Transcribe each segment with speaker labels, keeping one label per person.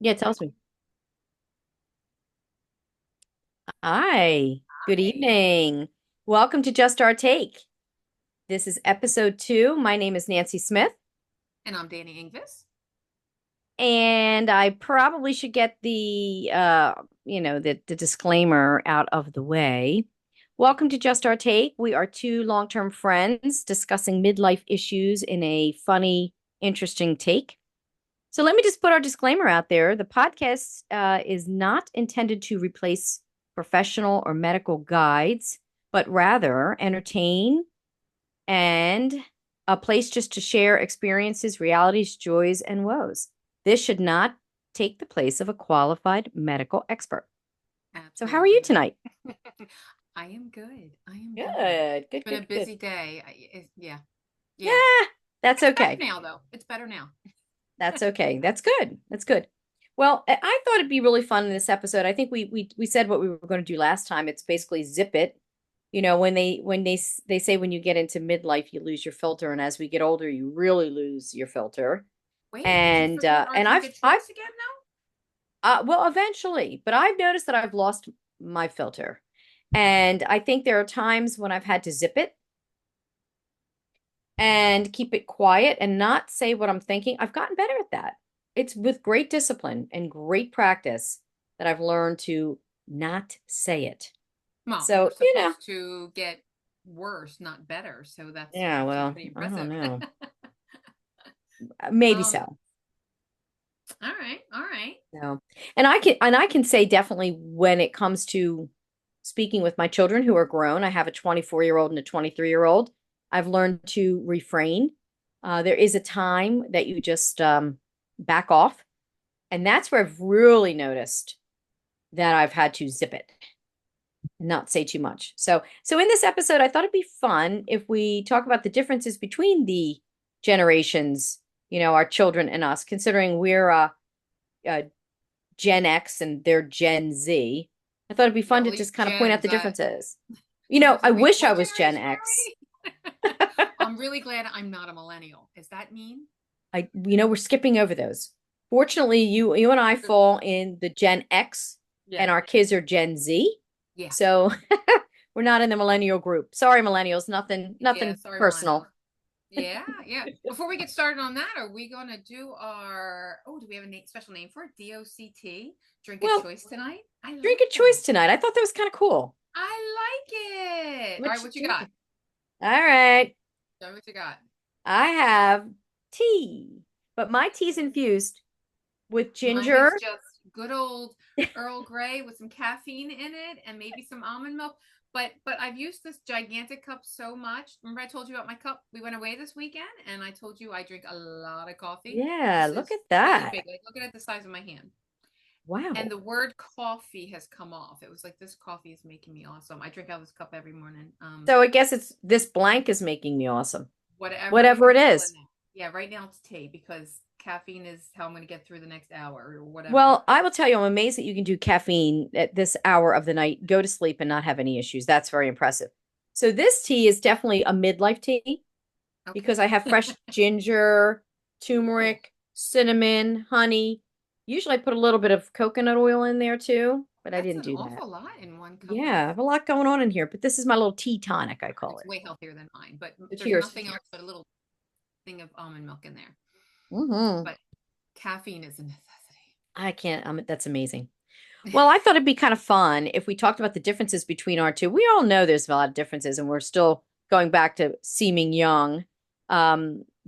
Speaker 1: Yeah, it tells me. Hi, good
Speaker 2: Hi,
Speaker 1: evening. Welcome to Just Our Take. This is episode 2. My name is Nancy Smith,
Speaker 2: and I'm Danny Ingvis.
Speaker 1: and I probably should get the disclaimer out of the way. Welcome to Just Our Take. We are two long-term friends discussing midlife issues in a funny, interesting take. So let me just put our disclaimer out there. The podcast is not intended to replace professional or medical guides, but rather entertain and a place just to share experiences, realities, joys, and woes. This should not take the place of a qualified medical expert. So, how are you
Speaker 2: Absolutely
Speaker 1: tonight?
Speaker 2: not. I am good. I am good.
Speaker 1: Good, good,
Speaker 2: Been a
Speaker 1: good, good.
Speaker 2: busy day. Yeah, yeah.
Speaker 1: Yeah, that's
Speaker 2: It's better
Speaker 1: okay.
Speaker 2: now, though. It's better now.
Speaker 1: That's okay. That's good. That's good. Well, I thought it'd be really fun in this episode. I think we said what we were going to do last time. It's basically zip it. When they say when you get into midlife you lose your filter, and as we get older you really lose your filter.
Speaker 2: Wait, did you
Speaker 1: And
Speaker 2: forget our drink of
Speaker 1: I've
Speaker 2: choice again, though?
Speaker 1: well eventually, but I've noticed that I've lost my filter, and I think there are times when I've had to zip it and keep it quiet and not say what I'm thinking. I've gotten better at that. It's with great discipline and great practice that I've learned to not say it.
Speaker 2: Well, you were
Speaker 1: So,
Speaker 2: supposed to get worse, not better. So that's
Speaker 1: yeah,
Speaker 2: actually
Speaker 1: well,
Speaker 2: pretty
Speaker 1: I don't
Speaker 2: impressive.
Speaker 1: know. Maybe
Speaker 2: um,
Speaker 1: so.
Speaker 2: all right, all right.
Speaker 1: No. And I can say definitely when it comes to speaking with my children who are grown, I have a 24-year-old and a 23-year-old. I've learned to refrain. There is a time that you just back off. And that's where I've really noticed that I've had to zip it and not say too much. So in this episode, I thought it'd be fun if we talk about the differences between the generations, our children and us, considering we're uh, Gen X and they're Gen Z. I thought it'd be
Speaker 2: Yeah,
Speaker 1: fun to
Speaker 2: well, you
Speaker 1: just kind of point out
Speaker 2: Gens.
Speaker 1: the differences.
Speaker 2: I was
Speaker 1: I
Speaker 2: like, wait,
Speaker 1: wish I
Speaker 2: what
Speaker 1: was Gen
Speaker 2: generation
Speaker 1: X.
Speaker 2: are we? I'm really glad I'm not a millennial. Is that mean?
Speaker 1: We're skipping over those. Fortunately, you and I fall in the Gen X,
Speaker 2: Yeah.
Speaker 1: and our kids are Gen Z.
Speaker 2: Yeah.
Speaker 1: So we're not in the millennial group. Sorry, millennials. Nothing,
Speaker 2: Yeah.
Speaker 1: nothing
Speaker 2: Sorry, millennials.
Speaker 1: personal.
Speaker 2: Yeah. Yeah. Before we get started on that, are we going to do do we have a special name for it? DOCT? Drink of
Speaker 1: Well,
Speaker 2: choice tonight? I
Speaker 1: drink
Speaker 2: like
Speaker 1: a
Speaker 2: that.
Speaker 1: choice tonight. I thought that was kind of cool.
Speaker 2: I like it. All
Speaker 1: What
Speaker 2: right.
Speaker 1: you
Speaker 2: What you got?
Speaker 1: drinking? All right.
Speaker 2: Tell me what you got.
Speaker 1: I have tea, but my tea's infused with
Speaker 2: Mine is
Speaker 1: ginger.
Speaker 2: just good old Earl Grey with some caffeine in it and maybe some almond milk. But I've used this gigantic cup so much. Remember I told you about my cup? We went away this weekend and I told you I drink a lot of coffee.
Speaker 1: Yeah,
Speaker 2: This
Speaker 1: look
Speaker 2: is
Speaker 1: at
Speaker 2: really
Speaker 1: that.
Speaker 2: big. Like look at it the size of my hand. And
Speaker 1: Wow.
Speaker 2: the word coffee has come off. It was like this coffee is making me awesome. I drink out of this cup every morning.
Speaker 1: So I guess it's this blank is making me awesome.
Speaker 2: Whatever you
Speaker 1: Whatever
Speaker 2: want
Speaker 1: it
Speaker 2: to fill in
Speaker 1: is.
Speaker 2: there. Yeah, right now it's tea because caffeine is how I'm going to get through the next hour or whatever.
Speaker 1: Well, I will tell you, I'm amazed that you can do caffeine at this hour of the night, go to sleep and not have any issues. That's very impressive. So this tea is definitely a midlife tea because
Speaker 2: Okay.
Speaker 1: I have fresh ginger,
Speaker 2: Ooh.
Speaker 1: turmeric, cinnamon, honey. Usually I put a little bit of coconut oil in there too, but I
Speaker 2: That's
Speaker 1: didn't
Speaker 2: an
Speaker 1: do that.
Speaker 2: awful lot in one cup
Speaker 1: Yeah,
Speaker 2: of.
Speaker 1: I have a lot going on in here, but this is my little tea tonic, I call
Speaker 2: It's
Speaker 1: it.
Speaker 2: way healthier than mine, but
Speaker 1: So
Speaker 2: there's
Speaker 1: cheers.
Speaker 2: nothing else but a little thing of almond milk in there.
Speaker 1: Hmm.
Speaker 2: But caffeine is a necessity.
Speaker 1: I can't, that's amazing. Well, I thought it'd be kind of fun if we talked about the differences between our two. We all know there's a lot of differences, and we're still going back to seeming young.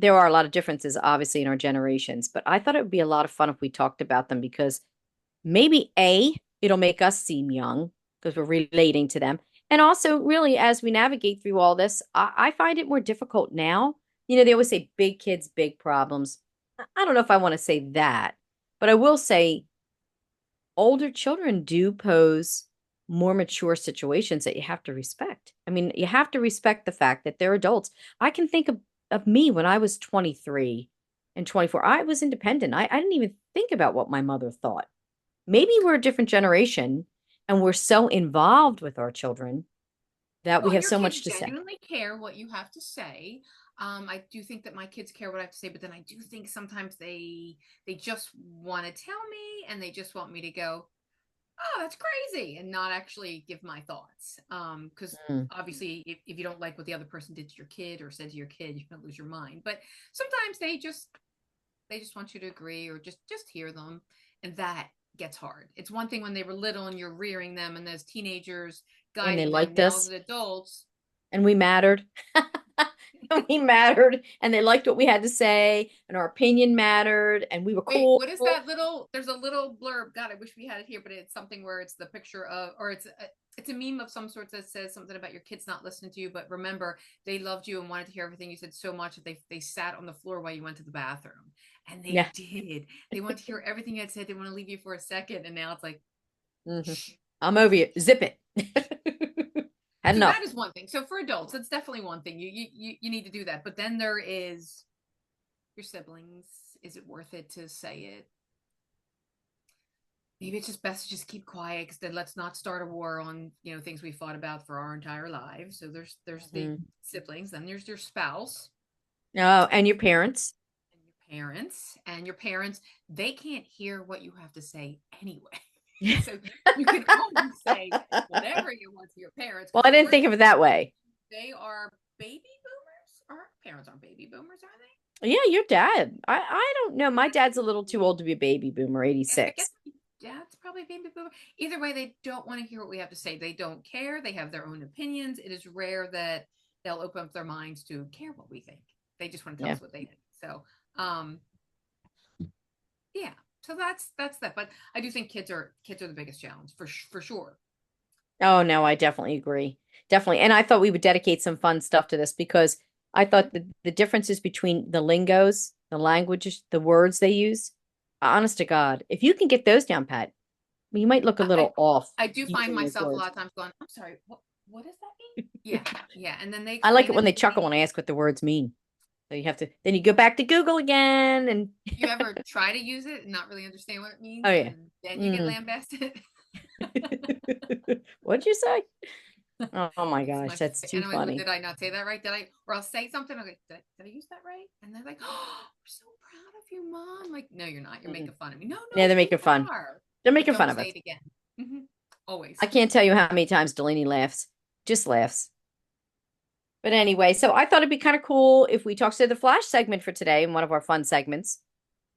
Speaker 1: There are a lot of differences, obviously, in our generations, but I thought it would be a lot of fun if we talked about them because maybe it'll make us seem young because we're relating to them. And also, really, as we navigate through all this, I find it more difficult now. They always say big kids, big problems. I don't know if I want to say that, but I will say older children do pose more mature situations that you have to respect. I mean, you have to respect the fact that they're adults. I can think of me when I was 23 and 24. I was independent. I didn't even think about what my mother thought. Maybe we're a different generation and we're so involved with our children that we
Speaker 2: Well,
Speaker 1: have
Speaker 2: your
Speaker 1: so
Speaker 2: kids
Speaker 1: much to say.
Speaker 2: genuinely care what you have to say. I do think that my kids care what I have to say, but then I do think sometimes they just want to tell me and they just want me to go, oh, that's crazy, and not actually give my thoughts. Because
Speaker 1: Mm.
Speaker 2: obviously, if you don't like what the other person did to your kid or said to your kid, you're gonna lose your mind. But sometimes they just want you to agree or just hear them, and that gets hard. It's one thing when they were little and you're rearing them and there's teenagers
Speaker 1: And they
Speaker 2: guiding them.
Speaker 1: liked
Speaker 2: Now as
Speaker 1: us,
Speaker 2: adults,
Speaker 1: and we mattered. We mattered, and they liked what we had to say, and our opinion mattered, and we were
Speaker 2: wait,
Speaker 1: cool.
Speaker 2: what is that little? There's a little blurb. God, I wish we had it here, but it's something where it's the picture of, or it's a meme of some sort that says something about your kids not listening to you. But remember, they loved you and wanted to hear everything you said so much that they sat on the floor while you went to the bathroom, and they
Speaker 1: Yeah.
Speaker 2: did. They want to hear everything you had said. They want to leave you for a second, and now it's like,
Speaker 1: Hmm.
Speaker 2: shh.
Speaker 1: I'm over you. Zip it. Had
Speaker 2: So that
Speaker 1: enough.
Speaker 2: is one thing. So for adults, that's definitely one thing. You need to do that. But then there is your siblings. Is it worth it to say it? Maybe it's just best to just keep quiet because then let's not start a war on things we fought about for our entire lives. So there's the
Speaker 1: Hmm.
Speaker 2: siblings, then there's your spouse
Speaker 1: Oh, and your parents.
Speaker 2: and your parents. They can't hear what you have to say anyway. So you can only say whatever you want to your parents
Speaker 1: Well,
Speaker 2: because
Speaker 1: I didn't think
Speaker 2: we're
Speaker 1: of it that way.
Speaker 2: they are baby boomers. Our parents aren't baby boomers, are
Speaker 1: Yeah, your dad. I don't know. My dad's a little too old to be a baby boomer,
Speaker 2: they? I guess
Speaker 1: 86.
Speaker 2: dad's probably a baby boomer. Either way, they don't want to hear what we have to say. They don't care. They have their own opinions. It is rare that they'll open up their minds to care what we think. They just want to tell
Speaker 1: Yeah.
Speaker 2: us what they think. So, um, yeah. So that's that. But I do think kids are the biggest challenge for sure.
Speaker 1: Oh, no, I definitely agree. Definitely. And I thought we would dedicate some fun stuff to this because I thought the differences between the lingos, the languages, the words they use, honest to God, if you can get those down pat, you might look a
Speaker 2: I
Speaker 1: little off
Speaker 2: I do find
Speaker 1: using those
Speaker 2: myself a
Speaker 1: words.
Speaker 2: lot of times going, I'm sorry, what does that mean? Yeah, yeah. And then they
Speaker 1: I like
Speaker 2: explain
Speaker 1: it
Speaker 2: it
Speaker 1: when they
Speaker 2: to
Speaker 1: chuckle
Speaker 2: me.
Speaker 1: and ask what the words mean. So you have to, then you go back to Google again and,
Speaker 2: You ever try to use it and not really understand what it
Speaker 1: oh,
Speaker 2: means,
Speaker 1: yeah.
Speaker 2: and then you get
Speaker 1: Mm.
Speaker 2: lambasted?
Speaker 1: What'd you say? Oh my
Speaker 2: It's
Speaker 1: gosh,
Speaker 2: my
Speaker 1: that's
Speaker 2: and
Speaker 1: too
Speaker 2: I'm like,
Speaker 1: funny.
Speaker 2: did I not say that right? Did I? Or I'll say something. I'm like, did I use that right? And they're like, oh, we're so proud of you, mom. I'm like, no, you're not. You're
Speaker 1: Mm.
Speaker 2: making fun of me. No,
Speaker 1: Yeah,
Speaker 2: no,
Speaker 1: they're
Speaker 2: you
Speaker 1: making fun.
Speaker 2: are.
Speaker 1: They're
Speaker 2: But
Speaker 1: making fun
Speaker 2: don't
Speaker 1: of
Speaker 2: say
Speaker 1: us.
Speaker 2: it again. Always.
Speaker 1: I can't tell you how many times Delaney laughs. Just laughs. But anyway, so I thought it'd be kind of cool if we talked to the Flash segment for today in one of our fun segments.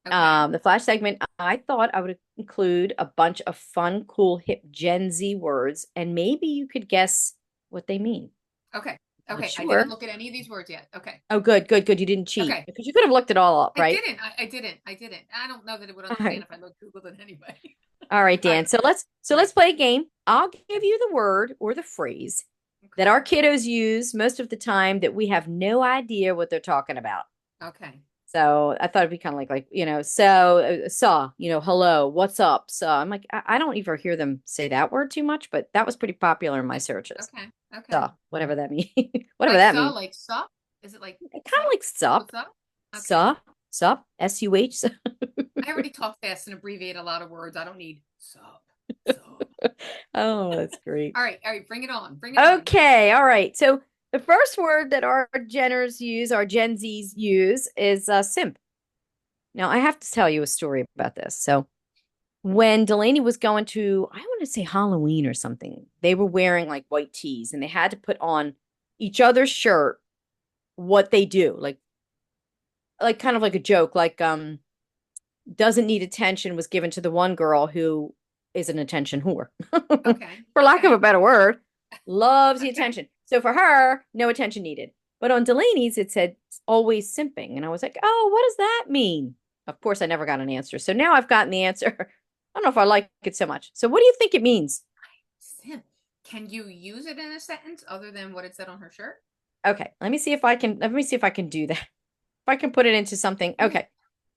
Speaker 2: Okay.
Speaker 1: The Flash segment, I thought I would include a bunch of fun, cool, hip Gen Z words, and maybe you could guess what they mean.
Speaker 2: Okay.
Speaker 1: Not
Speaker 2: Okay. I didn't
Speaker 1: sure.
Speaker 2: look at any of these words yet. Okay.
Speaker 1: Oh, good, good, good. You didn't cheat
Speaker 2: Okay.
Speaker 1: because you could have looked it all up,
Speaker 2: I
Speaker 1: right?
Speaker 2: didn't. I didn't. I didn't. I don't know that it would
Speaker 1: All
Speaker 2: understand
Speaker 1: right.
Speaker 2: if I looked Googled it anyway.
Speaker 1: All right,
Speaker 2: All right.
Speaker 1: Dan. So let's
Speaker 2: Right.
Speaker 1: play a game. I'll give you the word or the phrase that
Speaker 2: Okay.
Speaker 1: our kiddos use most of the time that we have no idea what they're talking about.
Speaker 2: Okay.
Speaker 1: So I thought it'd be kind of like, hello, what's up? So I'm like, I don't even hear them say that word too much, but that was pretty popular in my
Speaker 2: Okay.
Speaker 1: searches.
Speaker 2: Okay. Okay.
Speaker 1: So whatever that means, whatever
Speaker 2: Like
Speaker 1: that
Speaker 2: so,
Speaker 1: means.
Speaker 2: like sup? Is it like
Speaker 1: Kind of
Speaker 2: sup?
Speaker 1: like sup,
Speaker 2: What's up? Okay.
Speaker 1: sup, SUH.
Speaker 2: I already talk fast and abbreviate a lot of words. I don't need sup. Sup.
Speaker 1: Oh, that's great.
Speaker 2: All right. All right. Bring it on. Bring it on.
Speaker 1: Okay, all right. So the first word that our Gen Zs use is simp. Now I have to tell you a story about this. So when Delaney was going to, I want to say Halloween or something, they were wearing like white tees and they had to put on each other's shirt what they do, like kind of like a joke, like doesn't need attention was given to the one girl who is an attention whore,
Speaker 2: Okay.
Speaker 1: for lack of
Speaker 2: Okay.
Speaker 1: a better word, loves the
Speaker 2: Okay.
Speaker 1: attention. So for her, no attention needed. But on Delaney's, it said always simping. And I was like, oh, what does that mean? Of course, I never got an answer. So now I've gotten the answer. I don't know if I like it so much. So what do you think it means?
Speaker 2: Simp. Can you use it in a sentence other than what it said on her shirt?
Speaker 1: Okay, let me see if I can do that. If I can put it into something.
Speaker 2: Okay.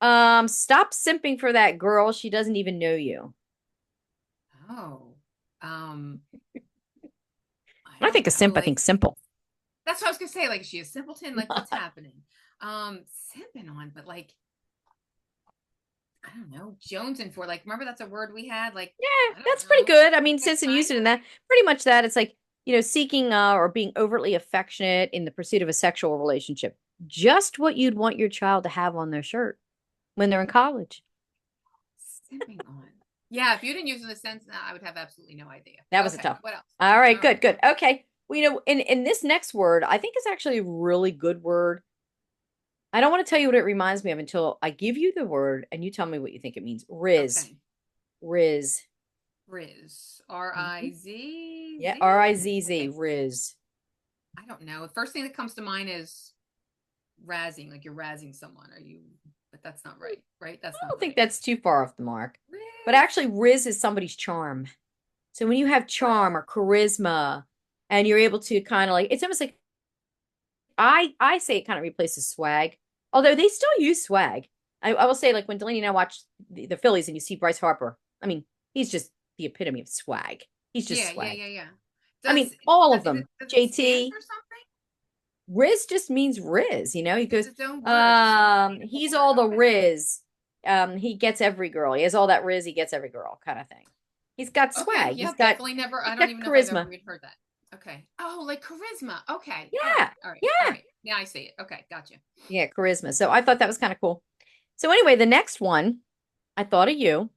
Speaker 1: Okay. Stop simping for that girl. She doesn't even know you.
Speaker 2: Oh. Um, I
Speaker 1: When I think
Speaker 2: don't
Speaker 1: of
Speaker 2: know.
Speaker 1: simp, I
Speaker 2: Like
Speaker 1: think simple.
Speaker 2: that's what I was gonna say. Like, is she a simpleton? Like, what's happening? Simping on, but like, I don't know, jonesing for. Like, remember that's a word we had? Like,
Speaker 1: Yeah,
Speaker 2: I don't
Speaker 1: that's pretty
Speaker 2: know.
Speaker 1: good. I mean,
Speaker 2: Yeah,
Speaker 1: Simpson
Speaker 2: kind
Speaker 1: used it in
Speaker 2: of.
Speaker 1: that pretty much that. It's like, seeking or being overtly affectionate in the pursuit of a sexual relationship. just what you'd want your child to have on their shirt when they're in college.
Speaker 2: Sipping on. Yeah, if you didn't use it in a sense, I would have absolutely no idea.
Speaker 1: That was a
Speaker 2: Okay,
Speaker 1: tough.
Speaker 2: what else?
Speaker 1: All right,
Speaker 2: All right.
Speaker 1: good, good. Okay. Well, in this next word, I think it's actually a really good word. I don't want to tell you what it reminds me of until I give you the word and you tell me what you think it means. Riz.
Speaker 2: Okay.
Speaker 1: Riz.
Speaker 2: Riz.
Speaker 1: Mhm.
Speaker 2: R-I-Z.
Speaker 1: Yeah,
Speaker 2: Z?
Speaker 1: Rizz.
Speaker 2: Okay.
Speaker 1: Riz.
Speaker 2: I don't know. The first thing that comes to mind is razzing, like you're razzing someone. Are you? But that's not right, right? That's
Speaker 1: I
Speaker 2: not
Speaker 1: don't think
Speaker 2: right.
Speaker 1: that's too far off the mark. But
Speaker 2: Riz.
Speaker 1: actually, Riz is somebody's charm. So when you have charm or charisma and you're able to kind of like, it's almost like I say it kind of replaces swag, although they still use swag. I will say, like when Delaney and I watch the Phillies and you see Bryce Harper, I mean, he's just the epitome of swag. He's just
Speaker 2: Yeah, yeah,
Speaker 1: swag.
Speaker 2: yeah, yeah.
Speaker 1: I
Speaker 2: Does
Speaker 1: mean, all of
Speaker 2: is it
Speaker 1: them.
Speaker 2: does it stand
Speaker 1: JT,
Speaker 2: for something?
Speaker 1: Riz just means Riz, He
Speaker 2: It's
Speaker 1: goes,
Speaker 2: its own word. It's some meaningful
Speaker 1: he's
Speaker 2: word.
Speaker 1: all the
Speaker 2: Okay.
Speaker 1: Riz. He gets every girl. He has all that Riz, he gets every girl kind of thing. He's got
Speaker 2: Okay.
Speaker 1: swag.
Speaker 2: Yeah,
Speaker 1: He's got
Speaker 2: definitely never.
Speaker 1: he's
Speaker 2: I don't
Speaker 1: got
Speaker 2: even know if I've ever
Speaker 1: charisma.
Speaker 2: even heard that. Okay. Oh, like charisma. Okay. All right.
Speaker 1: Yeah.
Speaker 2: All right. All
Speaker 1: Yeah.
Speaker 2: right. Now I see it. Okay. Gotcha.
Speaker 1: Yeah, charisma. So I thought that was kind of cool. So anyway, the next one, I thought of you.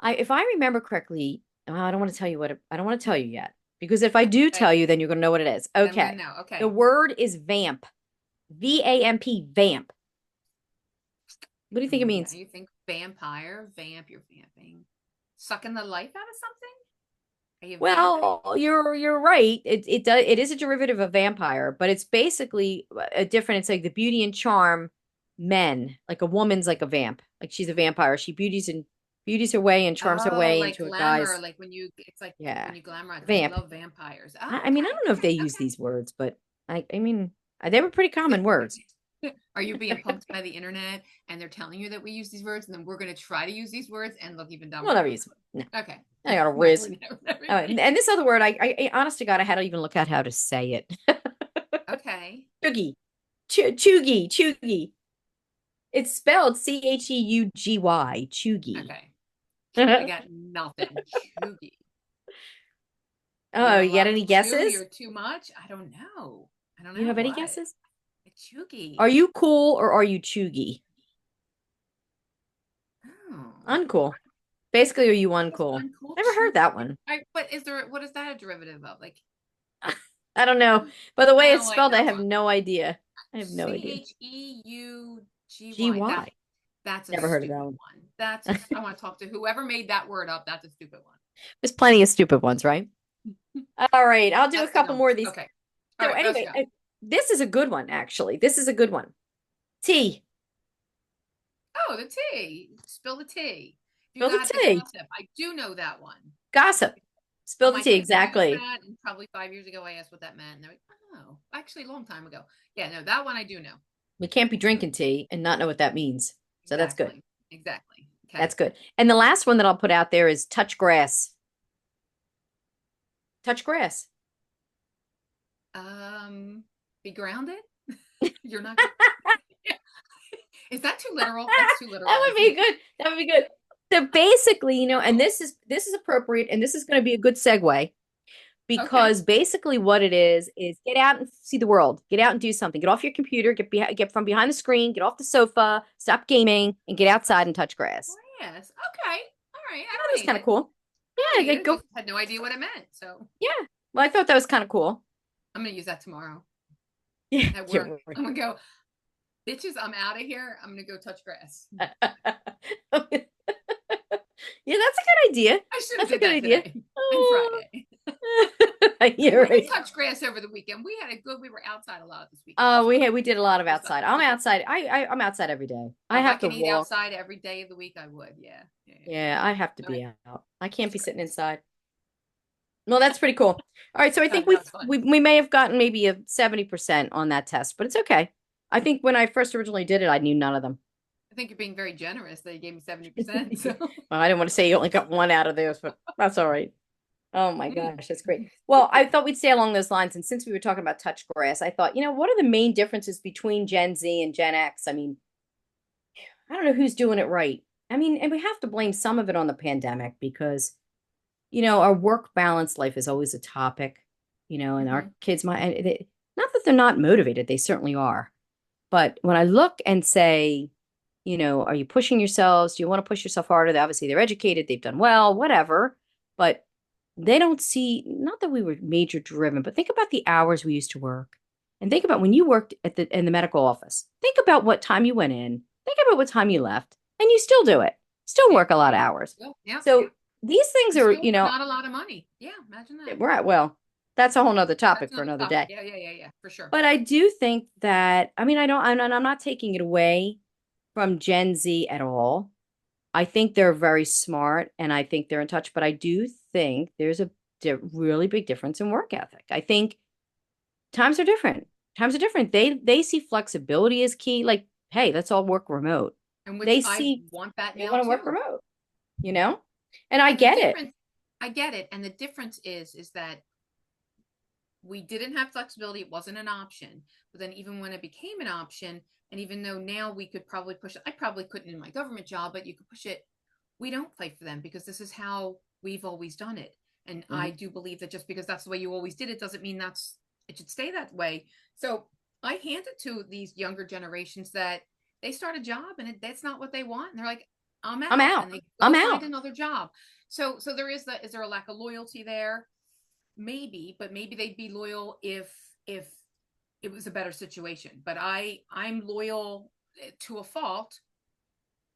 Speaker 1: If I remember correctly, I don't want to tell you I don't want to tell you yet because if I do
Speaker 2: Okay.
Speaker 1: tell you, then you're going to know what it is.
Speaker 2: Then I'm gonna
Speaker 1: Okay.
Speaker 2: know.
Speaker 1: The
Speaker 2: Okay.
Speaker 1: word is vamp. VAMP, vamp. What do you think it
Speaker 2: Yeah.
Speaker 1: means?
Speaker 2: You think vampire, vamp, you're vamping. Sucking the life out of something? Are you vamping?
Speaker 1: Well, you're right. It is a derivative of vampire, but it's basically a different. It's like the beauty and charm men. Like a woman's like a vamp. Like she's a vampire. She beauties her way and charms her
Speaker 2: Oh,
Speaker 1: way
Speaker 2: like
Speaker 1: into a
Speaker 2: glamour,
Speaker 1: guy's.
Speaker 2: like when you it's like
Speaker 1: Yeah,
Speaker 2: when you glamorize. I
Speaker 1: vamp.
Speaker 2: love vampires. Oh,
Speaker 1: I mean, I
Speaker 2: okay,
Speaker 1: don't know if they
Speaker 2: okay,
Speaker 1: use
Speaker 2: okay.
Speaker 1: these words, but I mean, they were pretty common words.
Speaker 2: Are you being punked by the internet and they're telling you that we use these words and then we're going to try to use these words and look even
Speaker 1: We'll
Speaker 2: dumber?
Speaker 1: never use them. No,
Speaker 2: Okay.
Speaker 1: I got a
Speaker 2: Never,
Speaker 1: riz.
Speaker 2: never, never.
Speaker 1: And this other word, honest to God, I had to even look at how to say it.
Speaker 2: Okay.
Speaker 1: Chuggy, chuggy, chuggy. It's spelled Cheugy, chuggy.
Speaker 2: Okay. I
Speaker 1: Oh,
Speaker 2: got nothing. Chuggy. You're
Speaker 1: you got
Speaker 2: allowed
Speaker 1: any
Speaker 2: to chew.
Speaker 1: guesses?
Speaker 2: You're too much. I don't know. I don't
Speaker 1: You
Speaker 2: know
Speaker 1: have any
Speaker 2: what.
Speaker 1: guesses?
Speaker 2: A chuggy.
Speaker 1: Are you cool or are you chuggy?
Speaker 2: Oh.
Speaker 1: Uncool. Basically, are you
Speaker 2: What is
Speaker 1: uncool?
Speaker 2: uncool
Speaker 1: Never heard
Speaker 2: chuggy?
Speaker 1: that one.
Speaker 2: But is there what is that a derivative of? Like
Speaker 1: I don't know. But the
Speaker 2: I
Speaker 1: way it's
Speaker 2: don't like
Speaker 1: spelled, I
Speaker 2: that
Speaker 1: have
Speaker 2: one.
Speaker 1: no idea. I have no idea.
Speaker 2: Cheugy.
Speaker 1: GY.
Speaker 2: That's a
Speaker 1: Never heard of that
Speaker 2: stupid
Speaker 1: one.
Speaker 2: one. I want to talk to whoever made that word up. That's a stupid one.
Speaker 1: There's plenty of stupid ones, right? All right, I'll do a
Speaker 2: That's the
Speaker 1: couple
Speaker 2: dumb
Speaker 1: more of
Speaker 2: one.
Speaker 1: these.
Speaker 2: Okay. All
Speaker 1: So
Speaker 2: right, let's
Speaker 1: anyway,
Speaker 2: go.
Speaker 1: this is a good one, actually. This is a good one. Tea.
Speaker 2: Oh, the tea. Spill the tea. If you
Speaker 1: Spill the
Speaker 2: got the
Speaker 1: tea.
Speaker 2: gossip, I do know that one.
Speaker 1: Gossip. Spill the
Speaker 2: My
Speaker 1: tea.
Speaker 2: kids use
Speaker 1: Exactly.
Speaker 2: that, and probably 5 years ago I asked what that meant, and they're like, "Oh, actually, a long time ago." Yeah, no, that one I do know.
Speaker 1: We can't be drinking tea and not know what that means. So that's good.
Speaker 2: Exactly. Exactly.
Speaker 1: That's
Speaker 2: Okay.
Speaker 1: good. And the last one that I'll put out there is touch grass. Touch grass.
Speaker 2: Um, be grounded. You're not. Is that too literal? That's too literal,
Speaker 1: That
Speaker 2: I
Speaker 1: would be
Speaker 2: think.
Speaker 1: good. That would be good. So basically, and this is appropriate, and this is going to be a good segue
Speaker 2: Okay.
Speaker 1: because basically what it is get out and see the world. Get out and do something. Get off your computer. Get from behind the screen. Get off the sofa. Stop gaming and get outside and touch grass.
Speaker 2: Yes. Okay. All right. I
Speaker 1: I thought
Speaker 2: don't
Speaker 1: it was
Speaker 2: hate
Speaker 1: kind of
Speaker 2: it.
Speaker 1: cool.
Speaker 2: I don't
Speaker 1: Yeah,
Speaker 2: hate
Speaker 1: like
Speaker 2: it.
Speaker 1: go.
Speaker 2: Just had no idea what it meant. So
Speaker 1: Yeah. Well, I thought that was kind of cool.
Speaker 2: I'm gonna use that tomorrow
Speaker 1: Yeah,
Speaker 2: at work.
Speaker 1: you're right.
Speaker 2: I'm gonna go, bitches, I'm out of here. I'm gonna go touch grass.
Speaker 1: Yeah, that's a good idea.
Speaker 2: I should have
Speaker 1: That's a
Speaker 2: did
Speaker 1: good
Speaker 2: that
Speaker 1: idea.
Speaker 2: today and
Speaker 1: Oh,
Speaker 2: Friday.
Speaker 1: you're
Speaker 2: We did
Speaker 1: right.
Speaker 2: touch grass over the weekend. We were outside a lot this weekend.
Speaker 1: Oh,
Speaker 2: So
Speaker 1: we did a lot of
Speaker 2: it was fun.
Speaker 1: outside.
Speaker 2: It
Speaker 1: I'm
Speaker 2: was good.
Speaker 1: outside. I'm outside every day. I
Speaker 2: If I
Speaker 1: have to
Speaker 2: can eat
Speaker 1: walk.
Speaker 2: outside every day of the week, I would. Yeah. Yeah. Yeah.
Speaker 1: Yeah, I have to
Speaker 2: All right.
Speaker 1: be out. I can't
Speaker 2: Touch
Speaker 1: be sitting
Speaker 2: grass.
Speaker 1: inside. Well, that's pretty cool. All right, so I think
Speaker 2: That was fun.
Speaker 1: we may have gotten maybe a 70% on that test, but it's okay. I think when I first originally did it, I knew none of them.
Speaker 2: I think you're being very generous that you gave me 70%. So
Speaker 1: Well, I didn't want to say you only got one out of those, but that's all right. Oh my gosh, that's great. Well, I thought we'd stay along those lines. And since we were talking about touch grass, I thought, what are the main differences between Gen Z and Gen X? I mean, I don't know who's doing it right. I mean, and we have to blame some of it on the pandemic because, our work balance life is always a topic, and
Speaker 2: hmm
Speaker 1: our kids might, not that they're not motivated. They certainly are. But when I look and say, are you pushing yourselves? Do you want to push yourself harder? Obviously, they're educated, they've done well, whatever. But they don't see, not that we were major driven, but think about the hours we used to work. And think about when you worked in the medical office. Think about what time you went in. Think about what time you left. And you still do it. Still
Speaker 2: Yeah.
Speaker 1: work a lot of hours.
Speaker 2: Yeah. Yeah.
Speaker 1: So these things
Speaker 2: And
Speaker 1: are,
Speaker 2: still not a lot of money. Yeah. Imagine that.
Speaker 1: we're at, well, that's a whole nother
Speaker 2: That's
Speaker 1: topic for
Speaker 2: another
Speaker 1: another
Speaker 2: topic.
Speaker 1: day.
Speaker 2: Yeah. Yeah. Yeah. Yeah. For sure.
Speaker 1: But I do think that, I mean, I'm not taking it away from Gen Z at all. I think they're very smart and I think they're in touch, but I do think there's a really big difference in work ethic. I think times are different. Times are different. They see flexibility as key. Like, hey, let's all work remote.
Speaker 2: And which
Speaker 1: They
Speaker 2: I
Speaker 1: see
Speaker 2: want that
Speaker 1: they
Speaker 2: now
Speaker 1: want to work
Speaker 2: too.
Speaker 1: remote, you know? And I
Speaker 2: And the
Speaker 1: get it.
Speaker 2: difference, I get it. And the difference is that we didn't have flexibility. It wasn't an option. But then even when it became an option, and even though now we could probably push it, I probably couldn't in my government job, but you could push it. We don't fight for them because this is how we've always done it. And I
Speaker 1: Mhm.
Speaker 2: do believe that just because that's the way you always did it doesn't mean it should stay that way. So I hand it to these younger generations that they start a job and that's not what they want. And they're like, I'm
Speaker 1: I'm
Speaker 2: out.
Speaker 1: out.
Speaker 2: And they
Speaker 1: I'm
Speaker 2: go find
Speaker 1: out.
Speaker 2: another job. So is there a lack of loyalty there? Maybe, but maybe they'd be loyal if it was a better situation. But I'm loyal to a fault.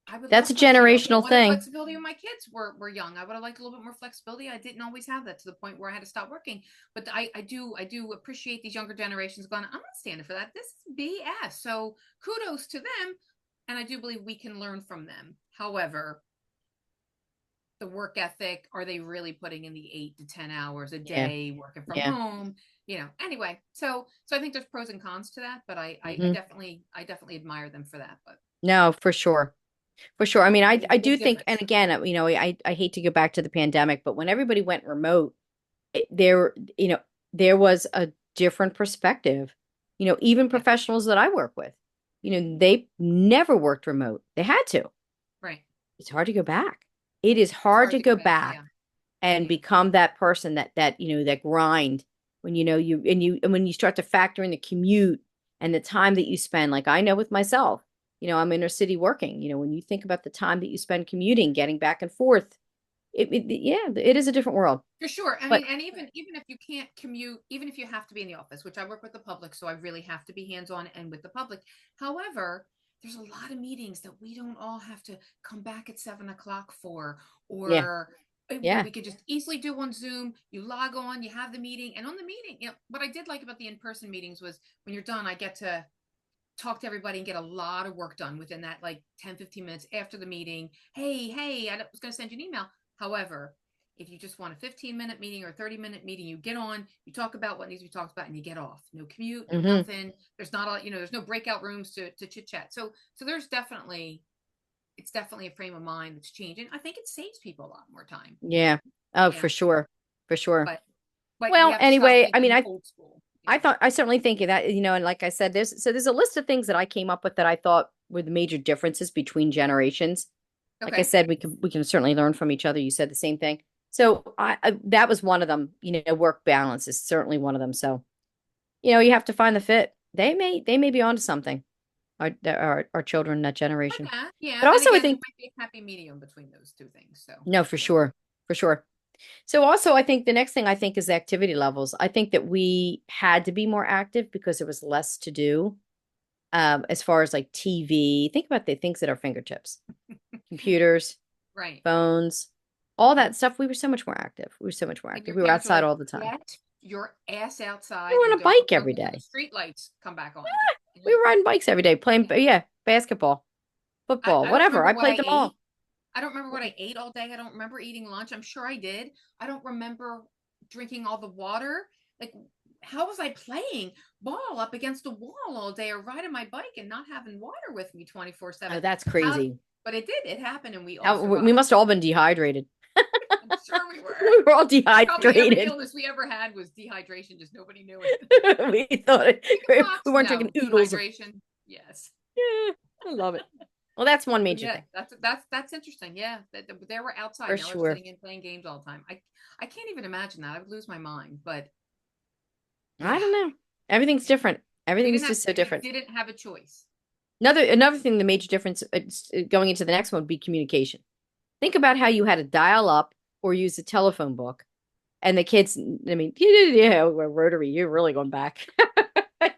Speaker 2: I would
Speaker 1: That's
Speaker 2: love
Speaker 1: a
Speaker 2: flexibility. I
Speaker 1: generational
Speaker 2: wanted
Speaker 1: thing.
Speaker 2: flexibility when my kids were young. I would have liked a little bit more flexibility. I didn't always have that to the point where I had to stop working. But I do appreciate these younger generations going, I'm not standing for that. This is BS. So kudos to them. And I do believe we can learn from them. However, the work ethic, are they really putting in the 8 to 10 hours a
Speaker 1: Yeah.
Speaker 2: day working from
Speaker 1: Yeah.
Speaker 2: home? Anyway, so I think there's pros and cons to that, but I
Speaker 1: Hmm.
Speaker 2: definitely admire them for that. But
Speaker 1: No, for sure. For sure. I mean, I
Speaker 2: there's a
Speaker 1: I
Speaker 2: big
Speaker 1: do think, and
Speaker 2: difference.
Speaker 1: again, I hate to go back to the pandemic, but when everybody went remote, there, there was a different perspective. Even
Speaker 2: Yeah.
Speaker 1: professionals that I work with, they never worked remote. They had to.
Speaker 2: Right.
Speaker 1: It's hard to go back. It is
Speaker 2: It's
Speaker 1: hard
Speaker 2: hard
Speaker 1: to
Speaker 2: to go
Speaker 1: go
Speaker 2: back.
Speaker 1: back
Speaker 2: Yeah.
Speaker 1: and
Speaker 2: Yeah.
Speaker 1: become that person that grind when and when you start to factor in the commute and the time that you spend. Like I know with myself, I'm inner city working. When you think about the time that you spend commuting, getting back and forth, yeah, it is a different world.
Speaker 2: For sure. I
Speaker 1: But
Speaker 2: mean, and even if you can't commute, even if you have to be in the office, which I work with the public, so I really have to be hands-on and with the public. However, there's a lot of meetings that we don't all have to come back at 7 o'clock for,
Speaker 1: yeah,
Speaker 2: or
Speaker 1: yeah.
Speaker 2: we could just easily do on Zoom. You log on, you have the meeting, and on the meeting, what I did like about the in-person meetings was when you're done, I get to talk to everybody and get a lot of work done within that like 10-15 minutes after the meeting. Hey, I was going to send you an email. However, if you just want a 15-minute meeting or a 30-minute meeting, you get on, you talk about what needs to be talked about, and you get off. No commute, no
Speaker 1: Hmm.
Speaker 2: nothing. There's not a, there's no breakout rooms to chit chat. So it's definitely a frame of mind that's changing. I think it saves people a lot more time.
Speaker 1: Yeah. Oh,
Speaker 2: You know,
Speaker 1: for sure. For sure.
Speaker 2: but we
Speaker 1: Well,
Speaker 2: have to stop
Speaker 1: anyway, I mean,
Speaker 2: thinking old school.
Speaker 1: I thought I certainly think that, and like I said, there's a list of things that I came up with that I thought were the major differences between generations. Like I
Speaker 2: Okay.
Speaker 1: said, we can certainly learn from each other. You said the same thing. So I that was one of them. Work balance is certainly one of them. So, you have to find the fit. They may be onto something. Our children, that generation.
Speaker 2: Okay. Yeah.
Speaker 1: But
Speaker 2: And
Speaker 1: also I
Speaker 2: again, there
Speaker 1: think
Speaker 2: might be a happy medium between those two things. So,
Speaker 1: no, for
Speaker 2: so
Speaker 1: sure. For sure. So also I think the next thing I think is activity levels. I think that we had to be more active because there was less to do. As far as like TV, think about the things at our fingertips, computers,
Speaker 2: right.
Speaker 1: phones, all
Speaker 2: Hmm.
Speaker 1: that stuff. We were so much more active. We were so much more
Speaker 2: And
Speaker 1: active.
Speaker 2: your
Speaker 1: We were
Speaker 2: parents are
Speaker 1: outside
Speaker 2: like,
Speaker 1: all the time.
Speaker 2: get your ass
Speaker 1: We
Speaker 2: outside
Speaker 1: were
Speaker 2: and
Speaker 1: on a
Speaker 2: don't
Speaker 1: bike
Speaker 2: don't
Speaker 1: every
Speaker 2: wait till the
Speaker 1: day.
Speaker 2: street lights come back on. And
Speaker 1: We
Speaker 2: you're
Speaker 1: were
Speaker 2: like,
Speaker 1: riding bikes every day, playing,
Speaker 2: yeah.
Speaker 1: yeah, basketball, football,
Speaker 2: I don't
Speaker 1: whatever.
Speaker 2: remember
Speaker 1: I
Speaker 2: what
Speaker 1: played
Speaker 2: I
Speaker 1: them
Speaker 2: ate.
Speaker 1: all.
Speaker 2: I don't remember what I ate all day. I don't remember eating lunch. I'm sure I did. I don't remember drinking all the water. Like, how was I playing ball up against a wall all day or riding my bike and not having water with me
Speaker 1: Oh,
Speaker 2: 24/7?
Speaker 1: that's
Speaker 2: How,
Speaker 1: crazy.
Speaker 2: but it did. It happened and we all
Speaker 1: How we
Speaker 2: survived.
Speaker 1: must have all been dehydrated.
Speaker 2: I'm sure we were.
Speaker 1: We were all
Speaker 2: Probably every
Speaker 1: dehydrated.
Speaker 2: illness we ever had was dehydration, just nobody knew it.
Speaker 1: We thought
Speaker 2: Chicken
Speaker 1: we
Speaker 2: pox?
Speaker 1: weren't drinking
Speaker 2: No.
Speaker 1: oodles of.
Speaker 2: Dehydration? Yes.
Speaker 1: Yeah, I love it. Well, that's one
Speaker 2: But
Speaker 1: major
Speaker 2: yeah,
Speaker 1: thing
Speaker 2: that's interesting. Yeah, they were outside.
Speaker 1: for
Speaker 2: Now we're just
Speaker 1: sure.
Speaker 2: sitting in playing games all the time. I can't even imagine that. I would lose my mind. But
Speaker 1: I
Speaker 2: yeah,
Speaker 1: don't know. Everything's different.
Speaker 2: We
Speaker 1: Everything is
Speaker 2: didn't have
Speaker 1: just so
Speaker 2: we
Speaker 1: different.
Speaker 2: didn't have a choice.
Speaker 1: Another thing, the major difference going into the next one would be communication. Think about how you had to dial up or use a telephone book, and the kids. I mean, yeah, rotary. You're really going back.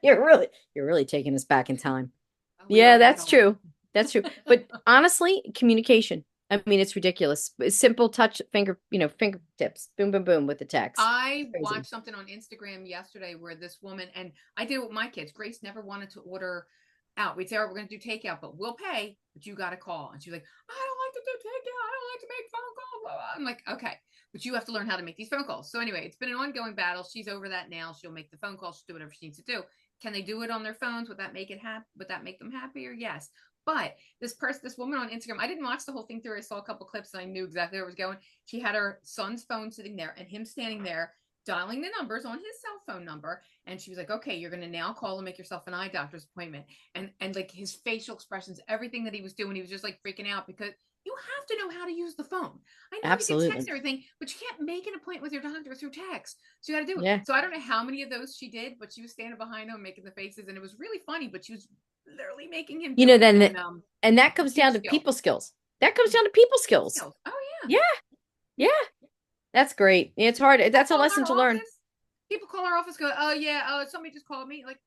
Speaker 1: You're really taking us back in time.
Speaker 2: Oh, we
Speaker 1: Yeah,
Speaker 2: are that
Speaker 1: that's
Speaker 2: old.
Speaker 1: true. That's true. But honestly, communication. I mean, it's ridiculous. Simple touch fingertips. Boom, boom, boom with the text. It's
Speaker 2: I
Speaker 1: crazy.
Speaker 2: watched something on Instagram yesterday where this woman, and I did it with my kids. Grace never wanted to order out. We'd say, "All right, we're going to do takeout, but we'll pay, but you got to call." And she's like, "I don't like to do takeout. I don't like to make phone calls." Blah, blah. I'm like, "Okay, but you have to learn how to make these phone calls." So anyway, it's been an ongoing battle. She's over that now. She'll make the phone calls. She'll do whatever she needs to do. Can they do it on their phones? Would that make it happy? Would that make them happier? Yes. But this woman on Instagram, I didn't watch the whole thing through. I saw a couple clips and I knew exactly where it was going. She had her son's phone sitting there and him standing there dialing the numbers on his cell phone number. And she was like, "Okay, you're going to now call and make yourself an eye doctor's appointment." And like his facial expressions, everything that he was doing, he was just like freaking out because you have to know how to use the phone. I know you can text
Speaker 1: Absolutely.
Speaker 2: everything, but you can't make an appointment with your doctor through text. So you got to do it.
Speaker 1: Yeah.
Speaker 2: So I don't know how many of those she did, but she was standing behind him making the faces, and it was really funny. But she was literally making him
Speaker 1: You
Speaker 2: do
Speaker 1: know,
Speaker 2: it,
Speaker 1: then and that comes down
Speaker 2: huge
Speaker 1: to
Speaker 2: skill.
Speaker 1: people skills. That comes down to people
Speaker 2: People
Speaker 1: skills.
Speaker 2: skills. Oh yeah.
Speaker 1: Yeah. Yeah. That's great. It's hard.
Speaker 2: People
Speaker 1: That's a
Speaker 2: call
Speaker 1: lesson
Speaker 2: our
Speaker 1: to learn.
Speaker 2: office. People call our office. Go, "Oh yeah, somebody just called me." Like,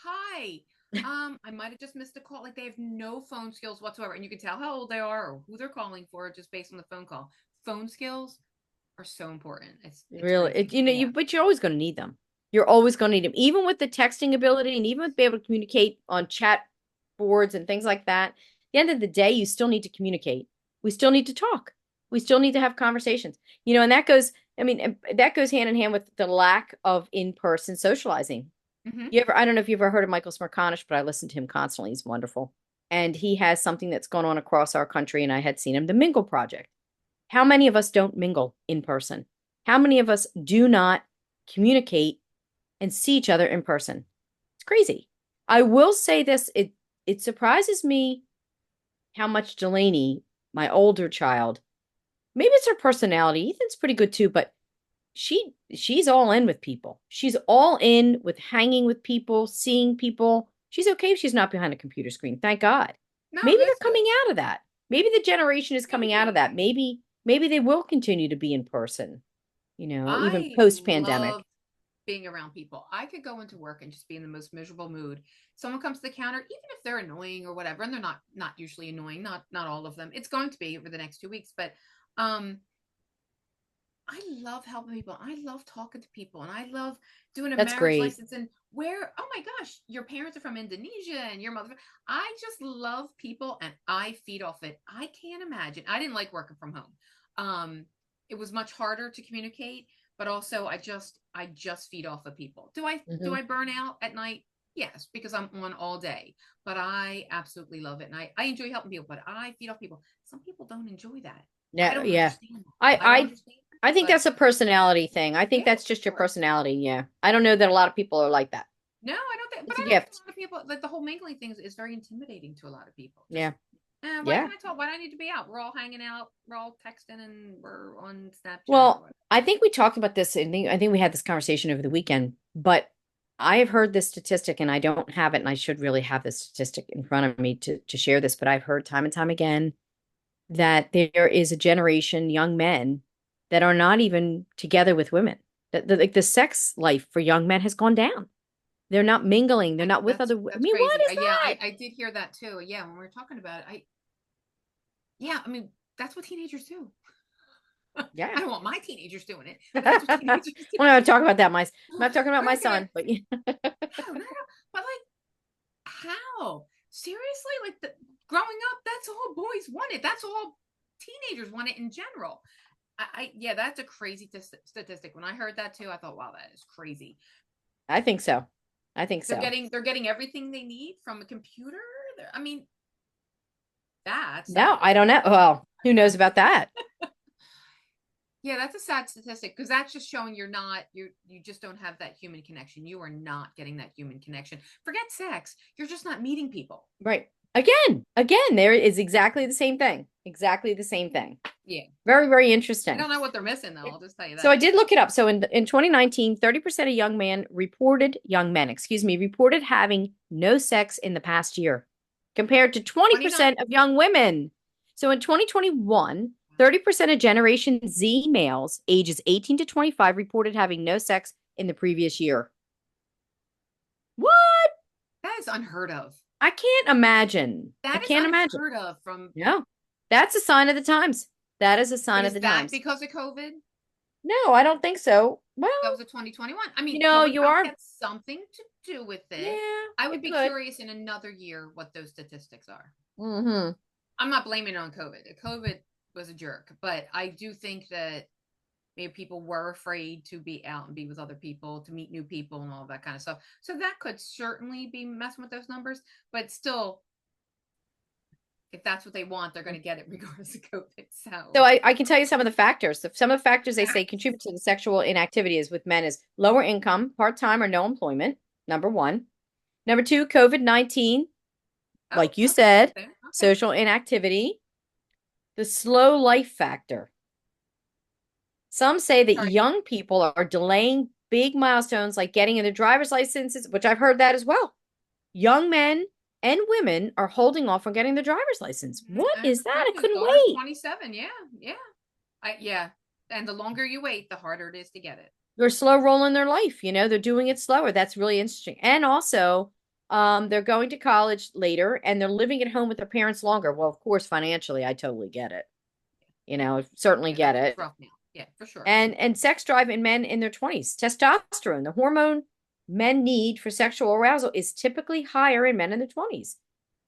Speaker 2: "Hi, I might have just missed a call." Like they have no phone skills whatsoever, and you can tell how old they are or who they're calling for just based on the phone call. Phone skills are so important. It's
Speaker 1: Really.
Speaker 2: crazy. Yeah.
Speaker 1: But you're always going to need them. You're always going to need them. Even with the texting ability and even with being able to communicate on chat boards and things like that. At the end of the day, you still need to communicate. We still need to talk. We still need to have conversations. And I mean, that goes hand in hand with the lack of in-person socializing.
Speaker 2: Mm-hmm.
Speaker 1: I don't know if you've ever heard of Michael Smerconish, but I listen to him constantly. He's wonderful. And he has something that's gone on across our country, and I had seen him, the Mingle Project. How many of us don't mingle in person? How many of us do not communicate and see each other in person? It's crazy. I will say this, it surprises me how much Delaney, my older child, maybe it's her personality. Ethan's pretty good too, but she's all in with people. She's all in with hanging with people, seeing people. She's okay if she's not behind a computer screen. Thank God.
Speaker 2: No,
Speaker 1: Maybe
Speaker 2: that's
Speaker 1: they're
Speaker 2: good.
Speaker 1: coming out of that. Maybe the generation is coming out of
Speaker 2: Maybe.
Speaker 1: that. Maybe they will continue to be in person, even
Speaker 2: I
Speaker 1: post pandemic.
Speaker 2: love being around people. I could go into work and just be in the most miserable mood. Someone comes to the counter, even if they're annoying or whatever, and they're not usually annoying, not all of them. It's going to be over the next 2 weeks, but um I love helping people. I love talking to people, and I love doing a
Speaker 1: That's
Speaker 2: marriage
Speaker 1: great.
Speaker 2: license. And where, oh my gosh, your parents are from Indonesia and your mother. I just love people, and I feed off it. I can't imagine. I didn't like working from home. It was much harder to communicate, but also I just feed off of people. Do
Speaker 1: Hmm.
Speaker 2: I burn out at night? Yes, because I'm on all day. But I absolutely love it, and I enjoy helping people. But I feed off people. Some people don't enjoy that. I
Speaker 1: Yeah,
Speaker 2: don't
Speaker 1: yeah.
Speaker 2: understand that.
Speaker 1: I
Speaker 2: I don't
Speaker 1: I
Speaker 2: understand that,
Speaker 1: I think
Speaker 2: but
Speaker 1: that's a personality thing. I think
Speaker 2: yeah,
Speaker 1: that's
Speaker 2: of
Speaker 1: just your
Speaker 2: course.
Speaker 1: personality. Yeah. I don't know that a lot of people are like that.
Speaker 2: No, I don't think, but
Speaker 1: It's a
Speaker 2: I don't think
Speaker 1: gift.
Speaker 2: a lot of people like the whole mingling thing is very intimidating to a lot of people. Just,
Speaker 1: Yeah.
Speaker 2: why
Speaker 1: Yeah.
Speaker 2: can't I talk? Why do I need to be out? We're all hanging out, we're all texting, and we're on Snapchat or
Speaker 1: Well,
Speaker 2: whatever.
Speaker 1: I think we talked about this. I think we had this conversation over the weekend, but I have heard this statistic and I don't have it, and I should really have this statistic in front of me to share this, but I've heard time and time again that there is a generation, young men, that are not even together with women. That like the sex life for young men has gone down. They're not mingling. They're not with other. I
Speaker 2: That's
Speaker 1: mean, what
Speaker 2: crazy.
Speaker 1: is
Speaker 2: Yeah,
Speaker 1: that?
Speaker 2: I did hear that too. Yeah, when we were talking about it, yeah, I mean that's what teenagers do. I
Speaker 1: Yeah.
Speaker 2: don't want my teenagers doing it, but that's what
Speaker 1: I'm
Speaker 2: teenagers do.
Speaker 1: not talking about that. I'm not talking about my
Speaker 2: Right?
Speaker 1: son, but yeah.
Speaker 2: No, no, no. But like, how? Seriously? Like growing up, that's all boys wanted. That's all teenagers wanted in general. Yeah, that's a crazy statistic. When I heard that too, I thought, wow, that is crazy.
Speaker 1: I think so. I think
Speaker 2: They're
Speaker 1: so.
Speaker 2: getting everything they need from a computer. I mean, that's
Speaker 1: No,
Speaker 2: sad.
Speaker 1: I don't know. Well, who knows about that?
Speaker 2: Yeah, that's a sad statistic because that's just showing you just don't have that human connection. You are not getting that human connection. Forget sex. You're just not meeting people.
Speaker 1: Right. Again, there is exactly the same thing. Exactly the same thing.
Speaker 2: Yeah.
Speaker 1: Very, very
Speaker 2: We
Speaker 1: interesting.
Speaker 2: don't know what they're missing though. I'll just tell you
Speaker 1: So I
Speaker 2: that.
Speaker 1: did look it up. So in 2019, 30% of young men, excuse me, reported having no sex in the past year, compared to
Speaker 2: 29.
Speaker 1: 20% of young women. So in 2021, 30% of Generation Z males ages 18 to 25 reported having no sex in the previous year. What?
Speaker 2: That is unheard of.
Speaker 1: I can't imagine. I
Speaker 2: That is
Speaker 1: can't imagine.
Speaker 2: unheard of from.
Speaker 1: No, that's a sign of the times. That is a sign
Speaker 2: But
Speaker 1: of
Speaker 2: is
Speaker 1: the
Speaker 2: that
Speaker 1: times.
Speaker 2: because of COVID?
Speaker 1: No, I don't think so. Well,
Speaker 2: That was a 2021. I mean, COVID
Speaker 1: you
Speaker 2: probably
Speaker 1: are,
Speaker 2: had something to do with it.
Speaker 1: yeah,
Speaker 2: I would
Speaker 1: it
Speaker 2: be
Speaker 1: could.
Speaker 2: curious in another year what those statistics are.
Speaker 1: Hmm.
Speaker 2: I'm not blaming it on COVID. COVID was a jerk, but I do think that maybe people were afraid to be out and be with other people, to meet new people and all that kind of stuff. So that could certainly be messing with those numbers, but still, if that's what they want, they're going to get it regardless of COVID.
Speaker 1: So
Speaker 2: So,
Speaker 1: I can tell you some of the factors. Some of the factors they say contribute to the sexual inactivity is with men is lower income, part-time or no employment, number one. Number two, COVID-19,
Speaker 2: oh,
Speaker 1: like you
Speaker 2: okay,
Speaker 1: said,
Speaker 2: okay, okay.
Speaker 1: social inactivity, the slow life factor. Some say that
Speaker 2: Sorry.
Speaker 1: young people are delaying big milestones like getting their driver's licenses, which I've heard that as well. Young men and women are holding off on getting their driver's license. What
Speaker 2: I have
Speaker 1: is
Speaker 2: a
Speaker 1: that?
Speaker 2: friend
Speaker 1: I
Speaker 2: whose
Speaker 1: couldn't
Speaker 2: daughter's
Speaker 1: wait.
Speaker 2: 27. Yeah, yeah, yeah. And the longer you wait, the harder it is to get it.
Speaker 1: They're slow rolling their life, they're doing it slower. That's really interesting. And also, they're going to college later and they're living at home with their parents longer. Well, of course, financially, I totally get it. Certainly
Speaker 2: Yeah,
Speaker 1: get
Speaker 2: that's
Speaker 1: it.
Speaker 2: rough now. Yeah, for sure.
Speaker 1: And sex drive in men in their 20s. Testosterone, the hormone men need for sexual arousal, is typically higher in men in their 20s,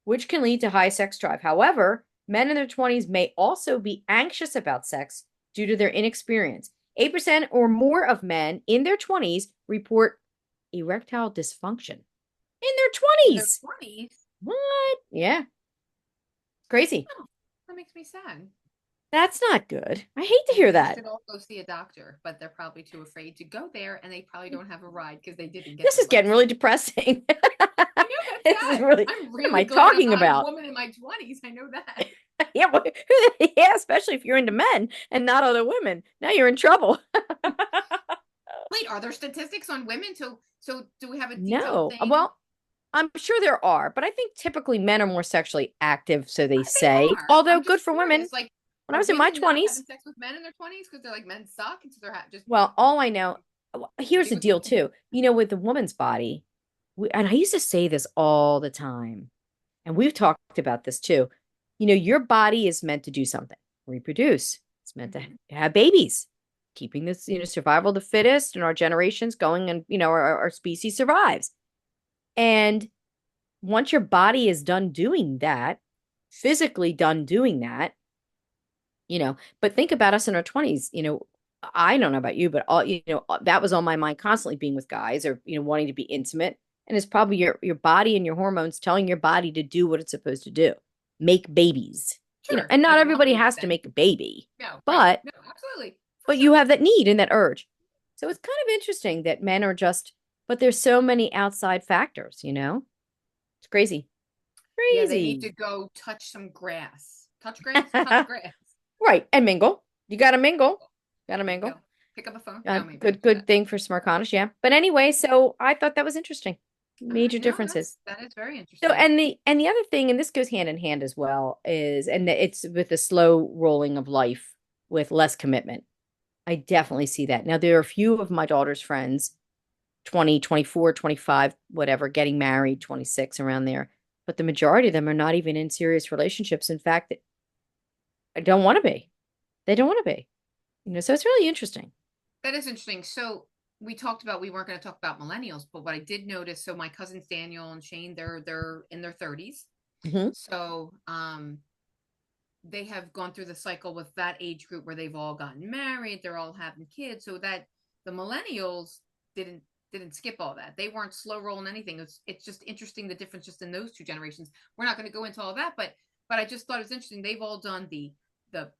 Speaker 1: which can lead to high sex drive. However, men in their 20s may also be anxious about sex due to their inexperience. 8% or more of men in their 20s report erectile dysfunction in their
Speaker 2: In their
Speaker 1: 20s.
Speaker 2: 20s.
Speaker 1: What? Yeah, crazy.
Speaker 2: Oh, that makes me sad.
Speaker 1: That's not good. I hate to hear
Speaker 2: Maybe they
Speaker 1: that.
Speaker 2: should all go see a doctor, but they're probably too afraid to go there, and they probably don't have a ride because they didn't get
Speaker 1: This
Speaker 2: their
Speaker 1: is getting
Speaker 2: license.
Speaker 1: really depressing.
Speaker 2: I know that's
Speaker 1: This is
Speaker 2: sad.
Speaker 1: really,
Speaker 2: I'm
Speaker 1: what am I
Speaker 2: really glad I'm
Speaker 1: talking
Speaker 2: not a
Speaker 1: about?
Speaker 2: woman in my 20s. I know that.
Speaker 1: Yeah, yeah, especially if you're into men and not other women. Now you're in trouble.
Speaker 2: Wait, are there statistics on women? So do we have a detailed
Speaker 1: No.
Speaker 2: thing?
Speaker 1: Well, I'm sure there are, but I think typically men are more sexually active, so they
Speaker 2: They
Speaker 1: say.
Speaker 2: are.
Speaker 1: Although
Speaker 2: I'm
Speaker 1: good
Speaker 2: just
Speaker 1: for women.
Speaker 2: curious. Like,
Speaker 1: When I
Speaker 2: are
Speaker 1: was in my
Speaker 2: women not
Speaker 1: 20s,
Speaker 2: having sex with men in their 20s because they're like men suck, and so they're just
Speaker 1: well, all I know, here's
Speaker 2: living
Speaker 1: the
Speaker 2: with
Speaker 1: deal
Speaker 2: women?
Speaker 1: too. With the woman's body, and I used to say this all the time, and we've talked about this too. Your body is meant to do something, reproduce. It's meant to
Speaker 2: Mhm.
Speaker 1: have babies, keeping this, survival of the fittest and our generations going, and, our species survives. And once your body is done doing that, physically done doing that, but think about us in our 20s, I don't know about you, but that was on my mind constantly, being with guys or, wanting to be intimate. And it's probably your body and your hormones telling your body to do what it's supposed to do, make babies,
Speaker 2: Sure,
Speaker 1: and not
Speaker 2: like
Speaker 1: everybody
Speaker 2: mommy
Speaker 1: has to
Speaker 2: then.
Speaker 1: make a baby,
Speaker 2: No, right.
Speaker 1: but
Speaker 2: No, absolutely. For
Speaker 1: you
Speaker 2: sure.
Speaker 1: have that need and that urge. So it's kind of interesting that men are just, but there's so many outside factors, it's crazy,
Speaker 2: Yeah, they need
Speaker 1: crazy.
Speaker 2: to go touch some grass. Touch grass? Touch grass.
Speaker 1: Right. And mingle. You got to mingle. Got to
Speaker 2: There you
Speaker 1: mingle.
Speaker 2: go. Pick up a phone. No, maybe
Speaker 1: Good,
Speaker 2: don't do
Speaker 1: good
Speaker 2: that.
Speaker 1: thing for Smarconish. Yeah. But anyway, so I thought that was interesting.
Speaker 2: All right.
Speaker 1: Major
Speaker 2: No,
Speaker 1: differences.
Speaker 2: that is very
Speaker 1: So,
Speaker 2: interesting.
Speaker 1: and the other thing, and this goes hand in hand as well, is, and it's with the slow rolling of life with less commitment. I definitely see that. Now, there are a few of my daughter's friends, 20, 24, 25, whatever, getting married, 26, around there. But the majority of them are not even in serious relationships. In fact, I don't want to be. They don't want to be. So it's really interesting.
Speaker 2: That is interesting. So we talked about we weren't going to talk about millennials, but what I did notice, so my cousins Daniel and Shane, they're in their 30s.
Speaker 1: Hmm.
Speaker 2: So they have gone through the cycle with that age group where they've all gotten married, they're all having kids. So that the millennials didn't didn't skip all that. They weren't slow rolling anything. It's just interesting the difference just in those two generations. We're not going to go into all that, but I just thought it was interesting. They've all done the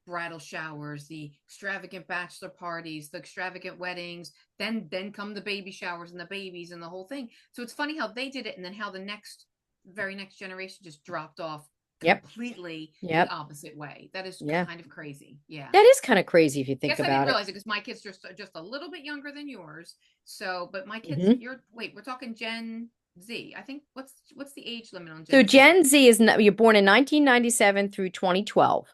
Speaker 2: bridal showers, the extravagant bachelor parties, the extravagant weddings, then come the baby showers and the babies and the whole thing. So it's funny how they did it and then how the next very next generation just dropped off
Speaker 1: Yep.
Speaker 2: completely the
Speaker 1: Yep.
Speaker 2: opposite way. That is
Speaker 1: Yeah.
Speaker 2: kind of crazy. Yeah.
Speaker 1: That is kind of crazy if you think
Speaker 2: Guess I didn't
Speaker 1: about it.
Speaker 2: realize it because my kids just a little bit younger than yours. So, but my kids,
Speaker 1: Hmm.
Speaker 2: you're wait, we're talking Gen Z. I think what's the age limit on
Speaker 1: So
Speaker 2: Gen Z?
Speaker 1: Gen Z is you're born in 1997 through 2012.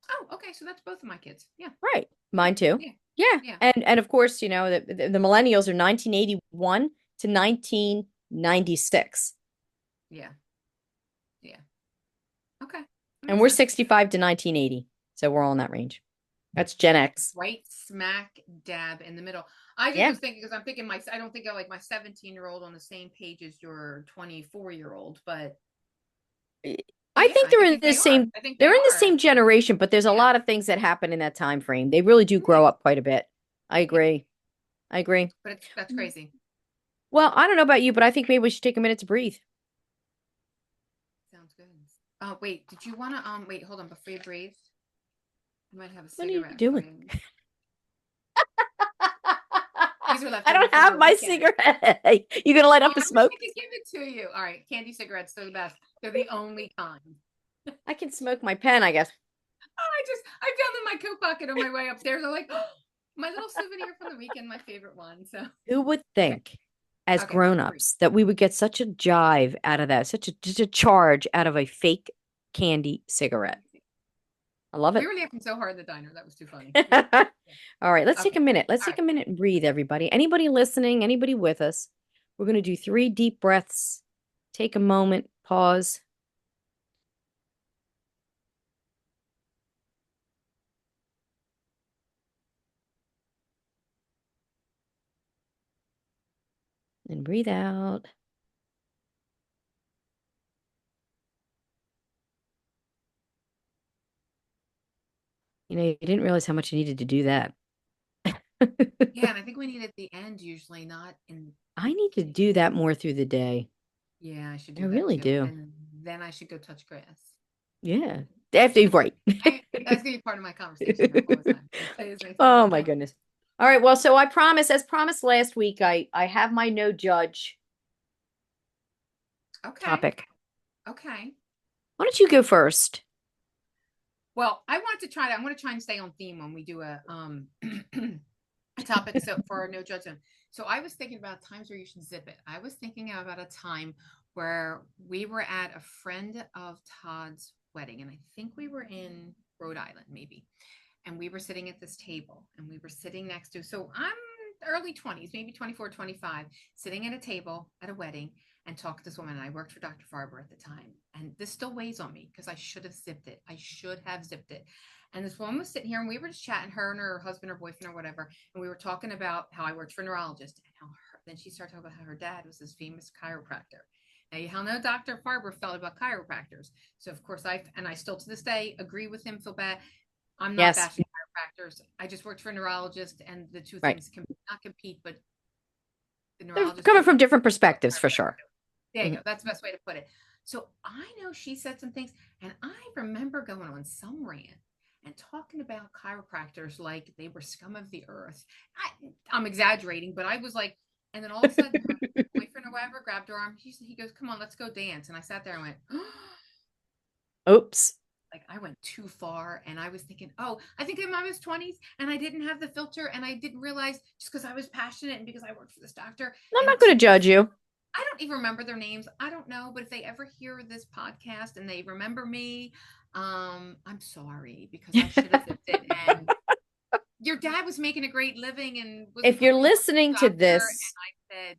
Speaker 2: Oh, okay. So that's both of my kids. Yeah.
Speaker 1: Right. Mine too.
Speaker 2: Yeah.
Speaker 1: Yeah.
Speaker 2: Yeah.
Speaker 1: And of course, the millennials are 1981 to 1996.
Speaker 2: Yeah. Yeah. Okay. That
Speaker 1: And
Speaker 2: makes
Speaker 1: we're
Speaker 2: sense.
Speaker 1: 65 to 1980. So we're all in that range. That's Gen X.
Speaker 2: Right smack dab in the middle. I just
Speaker 1: Yeah.
Speaker 2: was thinking because I'm thinking I don't think I like my 17-year-old on the same page as your 24-year-old, but
Speaker 1: I
Speaker 2: yeah,
Speaker 1: think
Speaker 2: I think they are. I think they
Speaker 1: they're in the
Speaker 2: are
Speaker 1: same
Speaker 2: actually.
Speaker 1: generation, but there's a
Speaker 2: Yeah.
Speaker 1: lot of things that happen in that time frame. They really do grow
Speaker 2: Right.
Speaker 1: up quite a bit. I
Speaker 2: Yeah.
Speaker 1: agree. I agree.
Speaker 2: But that's crazy.
Speaker 1: Well, I don't know about you, but I think maybe we should take a minute to breathe.
Speaker 2: Sounds good. Oh, wait, did you want to wait, hold on before you breathe. I might have a
Speaker 1: What are you
Speaker 2: cigarette for
Speaker 1: doing?
Speaker 2: you. These are left
Speaker 1: I
Speaker 2: over
Speaker 1: don't
Speaker 2: from the
Speaker 1: have my
Speaker 2: weekend.
Speaker 1: cigarette. You gonna light
Speaker 2: Oh,
Speaker 1: up the
Speaker 2: I wish I
Speaker 1: smoke?
Speaker 2: could give it to you. All right, candy cigarettes, they're the best. They're the only kind.
Speaker 1: I can smoke my pen, I guess.
Speaker 2: I found them in my coat pocket on my way upstairs. I'm like, oh, my little souvenir from the weekend, my favorite one. So
Speaker 1: Who would
Speaker 2: okay,
Speaker 1: think, as
Speaker 2: okay, breathe.
Speaker 1: grown-ups, that we would get such a jive out of that, such a just a charge out of a fake candy cigarette? I love
Speaker 2: We
Speaker 1: it.
Speaker 2: were laughing so hard at the diner. That was too funny. Yeah.
Speaker 1: All right, let's take
Speaker 2: Okay.
Speaker 1: a minute. Let's
Speaker 2: All
Speaker 1: take
Speaker 2: right.
Speaker 1: a minute and breathe, everybody. Anybody listening, anybody with us? We're going to do 3 deep breaths. Take a moment, pause, and breathe out. You didn't realize how much you needed to do that.
Speaker 2: Yeah, and I think we need at the end usually, not in
Speaker 1: I
Speaker 2: the
Speaker 1: need to do that more through the day.
Speaker 2: yeah, I should
Speaker 1: I
Speaker 2: do that
Speaker 1: really
Speaker 2: too.
Speaker 1: do.
Speaker 2: And then I should go touch grass.
Speaker 1: Yeah. After you've right.
Speaker 2: That's gonna be part of my conversation now all the time. That is my
Speaker 1: Oh
Speaker 2: favorite
Speaker 1: my
Speaker 2: thing.
Speaker 1: goodness. All right. Well, so I promise, as promised last week, I have my no judge
Speaker 2: Okay.
Speaker 1: topic.
Speaker 2: Okay.
Speaker 1: Why don't you go first?
Speaker 2: Well, I want to try and stay on theme when we do a topic so for no judgment. So I was thinking about times where you should zip it. I was thinking about a time where we were at a friend of Todd's wedding, and I think we were in Rhode Island, maybe. And we were sitting at this table and we were sitting next to, so I'm early 20s, maybe 24, 25, sitting at a table at a wedding and talk to this woman. And I worked for Dr. Farber at the time. And this still weighs on me because I should have zipped it. I should have zipped it. And this woman was sitting here and we were just chatting, her and her husband or boyfriend or whatever. And we were talking about how I worked for a neurologist and then she started talking about how her dad was this famous chiropractor. Now, you know Dr. Farber felt about chiropractors. So, of course, I still to this day agree with him, feel bad. I'm not
Speaker 1: Yes.
Speaker 2: bashing chiropractors. I just worked for a neurologist, and the two
Speaker 1: Right.
Speaker 2: things can not compete, but the
Speaker 1: They're
Speaker 2: neurologist
Speaker 1: coming
Speaker 2: doesn't
Speaker 1: from different
Speaker 2: know
Speaker 1: perspectives for
Speaker 2: chiropractor.
Speaker 1: sure.
Speaker 2: There you
Speaker 1: Mhm.
Speaker 2: go. That's the best way to put it. So I know she said some things, and I remember going on some rant and talking about chiropractors like they were scum of the earth. I'm exaggerating, but I was like, and then all of a sudden, her boyfriend or whatever grabbed her arm. He goes, "Come on, let's go dance." And I sat there and went,
Speaker 1: Oops.
Speaker 2: like I went too far and I was thinking, oh, I think I'm in my 20s and I didn't have the filter and I didn't realize just because I was passionate and because I worked for this doctor.
Speaker 1: I'm
Speaker 2: And
Speaker 1: not going to judge you.
Speaker 2: I don't even remember their names. I don't know, but if they ever hear this podcast and they remember me, I'm sorry because I should have zipped it. And your dad was making a great living and was
Speaker 1: If
Speaker 2: a
Speaker 1: you're
Speaker 2: really
Speaker 1: listening
Speaker 2: wonderful
Speaker 1: to
Speaker 2: doctor.
Speaker 1: this,
Speaker 2: And I said,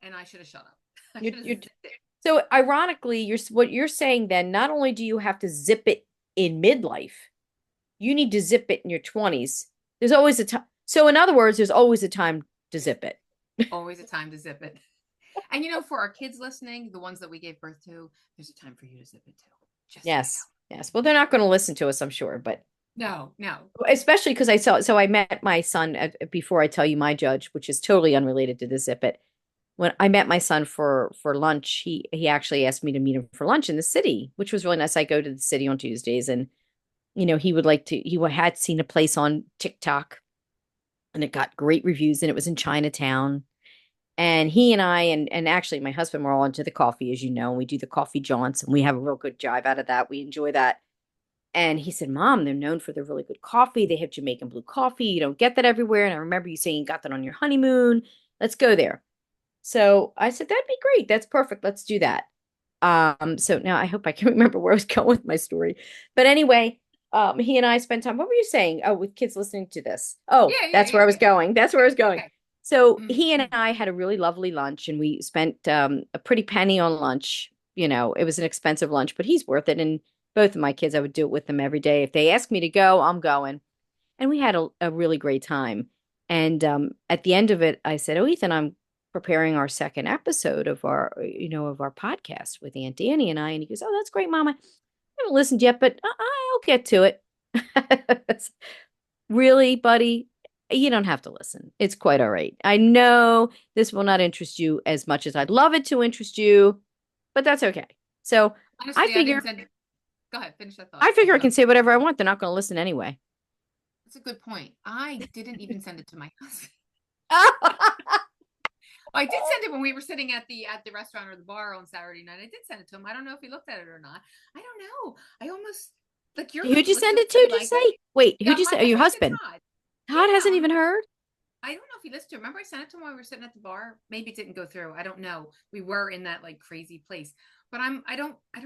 Speaker 2: and I should have shut up. I
Speaker 1: you're,
Speaker 2: should have
Speaker 1: you're
Speaker 2: zipped it.
Speaker 1: so ironically, what you're saying then, not only do you have to zip it in midlife, you need to zip it in your 20s. There's always a time. So in other words, there's always a time to zip it.
Speaker 2: Always a time to zip it. And for our kids listening, the ones that we gave birth to, there's a time for you to zip it too. Just so you
Speaker 1: Yes. Yes. Well, they're not going to listen to us, I'm sure, but
Speaker 2: know. No, no.
Speaker 1: especially because I met my son before I tell you my judge, which is totally unrelated to the zip it. When I met my son for lunch, he actually asked me to meet him for lunch in the city, which was really nice. I go to the city on Tuesdays, and he had seen a place on TikTok, and it got great reviews, and it was in Chinatown. And he and I, and actually my husband, were all into the coffee, as you know, and we do the coffee jaunts and we have a real good jive out of that. We enjoy that. And he said, Mom, they're known for their really good coffee. They have Jamaican blue coffee. You don't get that everywhere. And I remember you saying you got that on your honeymoon. Let's go there. So I said, that'd be great. That's perfect. Let's do that. So now I hope I can remember where I was going with my story. But anyway, he and I spent time. What were you saying? Oh, with kids listening to this. Oh,
Speaker 2: Yeah, yeah,
Speaker 1: that's
Speaker 2: yeah,
Speaker 1: where I was
Speaker 2: yeah.
Speaker 1: going. That's where I
Speaker 2: Okay,
Speaker 1: was going.
Speaker 2: okay.
Speaker 1: So he and
Speaker 2: Mhm.
Speaker 1: I had a really lovely lunch, and we spent a pretty penny on lunch. It was an expensive lunch, but he's worth it. And both of my kids, I would do it with them every day. If they ask me to go, I'm going. And we had a really great time. And at the end of it, I said, "Oh, Ethan, I'm preparing our second episode of our podcast with Aunt Danny and I." And he goes, "Oh, that's great, Mama. I haven't listened yet, but I'll get to it." Really, buddy, you don't have to listen. It's quite all right. I know this will not interest you as much as I'd love it to interest you, but that's okay. So I
Speaker 2: Honestly, I
Speaker 1: figure
Speaker 2: didn't send it. Go ahead, finish that thought.
Speaker 1: I figure I
Speaker 2: Go.
Speaker 1: can say whatever I want. They're not going to listen anyway.
Speaker 2: That's a good point. I didn't even send it to my husband. Well, I did send it when we were sitting at the restaurant or the bar on Saturday night. I did send it to him. I don't know if he looked at it or not. I don't know. I almost like your
Speaker 1: Who'd you
Speaker 2: husband
Speaker 1: send
Speaker 2: listened
Speaker 1: it
Speaker 2: to
Speaker 1: to?
Speaker 2: it.
Speaker 1: Did you
Speaker 2: Like
Speaker 1: say? Wait, who'd
Speaker 2: yeah,
Speaker 1: you
Speaker 2: my
Speaker 1: say? Oh, your
Speaker 2: husband
Speaker 1: husband.
Speaker 2: Todd.
Speaker 1: Todd hasn't
Speaker 2: Yeah,
Speaker 1: even heard?
Speaker 2: I don't know if he listened to it. Remember, I sent it to him while we were sitting at the bar. Maybe it didn't go through. I don't know. We were in that like crazy place, but I don't know. I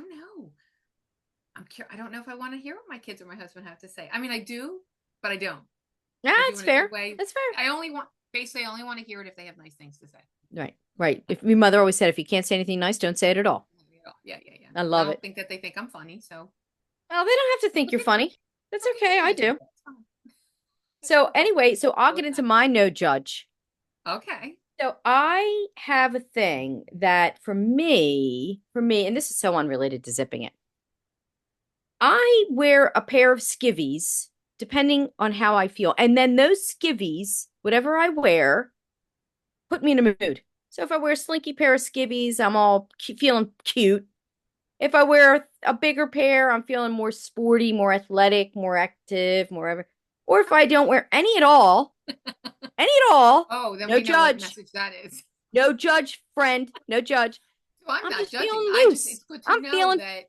Speaker 2: don't know if I want to hear what my kids or my husband have to say. I mean, I do, but I don't.
Speaker 1: Yeah,
Speaker 2: I do
Speaker 1: it's
Speaker 2: in a good
Speaker 1: fair.
Speaker 2: way.
Speaker 1: That's fair.
Speaker 2: I only want to hear it if they have nice things to say.
Speaker 1: Right, right. If my mother always said, if you can't say anything nice, don't say it at all.
Speaker 2: Yeah, yeah, yeah.
Speaker 1: I
Speaker 2: I
Speaker 1: love
Speaker 2: don't
Speaker 1: it.
Speaker 2: think that they think I'm funny, so
Speaker 1: Well, they don't have to think
Speaker 2: look
Speaker 1: you're
Speaker 2: at me.
Speaker 1: funny. That's
Speaker 2: Look at
Speaker 1: okay. I
Speaker 2: me.
Speaker 1: do.
Speaker 2: It's fine.
Speaker 1: So anyway, so I'll
Speaker 2: So
Speaker 1: get
Speaker 2: it's
Speaker 1: into my no judge.
Speaker 2: okay.
Speaker 1: So I have a thing that for me, and this is so unrelated to zipping it. I wear a pair of skivvies depending on how I feel. And then those skivvies, whatever I wear, put me in a mood. So if I wear a slinky pair of skivvies, I'm all feeling cute. If I wear a bigger pair, I'm feeling more sporty, more athletic, more active, more ever. Or if I don't wear any at all,
Speaker 2: Oh, then
Speaker 1: no
Speaker 2: we know what
Speaker 1: judge.
Speaker 2: message that is.
Speaker 1: No judge, friend. No judge.
Speaker 2: So I'm
Speaker 1: I'm
Speaker 2: not
Speaker 1: just
Speaker 2: judging.
Speaker 1: feeling
Speaker 2: I just
Speaker 1: loose.
Speaker 2: it's good to
Speaker 1: I'm
Speaker 2: know
Speaker 1: feeling
Speaker 2: that.